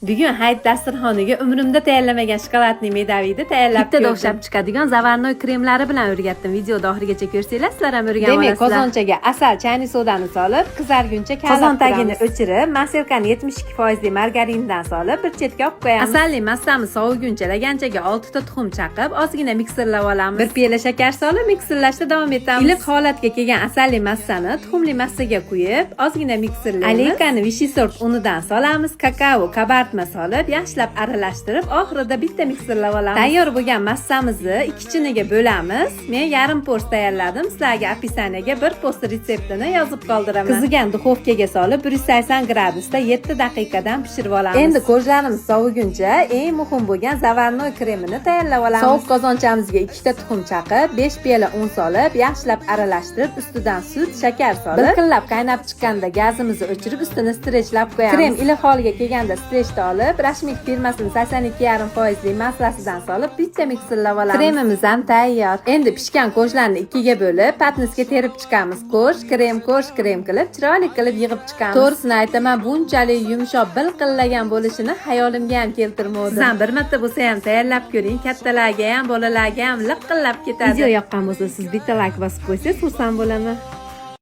Bugun hayit dasturxoniga umrimda tayyorlamagan shokoladli medaviyni tayyorlab Bittada o'xshab chiqadigan zavarnoy kremlari bilan o'rgatdim. Videoda oxirigacha ko'rsanglar, sizlar ham o'rganib olasizlar. Demak, qozonchaga asal, chayniy sodani solib, qizarguncha qaynatib qozon tagini o'chirib, maselkani 72% margarindan solib, bir chetga olib qo'yamiz. Asalli massamiz soviguncha laganchaga 6 ta tuxum chaqib, ozgina mikserlab olamiz. Bir piyola shakar solib, mikserlashda davom etamiz. Iliq holatga kelgan asalli massani tuxumli massaga quyib, ozgina mikserlaymiz. Aleykani vishi sort unidan solamiz, kakao, kabartma solib, yaxshilab aralashtirib, oxirida bitta mikserlab olamiz. Tayyor bo'lgan massamizni ikki chiniga bo'lamiz. Men yarim post tayyorladim. Sizlarga opisaniyaga bir post retseptini yozib qoldiraman. Qizigan duxovkaga solib 180 gradusda 7 daqiqadan pishirib olamiz. Endi ko'zlarimiz soviguncha eng muhim bo'lgan zavarnoy kremini tayyorlab olamiz. Sovuq qozonchamizga 2 ta tuxum chaqib, 5 piyola un solib, yaxshilab aralashtirib, ustidan sut, shakar solib, bilqillab qaynab chiqqanda gazimizni o'chirib, ustini strechlab qo'yamiz. Krem iliq holga kelganda strechni olib, Rashmik firmasining 82,5% massasidan solib, bitta mikserlab olamiz. Kremimiz ham tayyor. Endi pishgan ko'shlarni ikkiga bo'lib, patnisga terib chiqamiz. Ko'sh krem qilib, chiroyli qilib yig'ib chiqamiz. To'g'risini aytaman, bunchalik yumshoq, bilqillagan bo'lishini hayolimga ham keltirmadim. Siz ham bir marta bo'lsa ham tayyorlab ko'ring. Kattalarga ham, bolalarga ham liqillab ketadi. Video yoqqan bo'lsa, siz bitta like bosib qo'ysangiz, xursand bo'laman.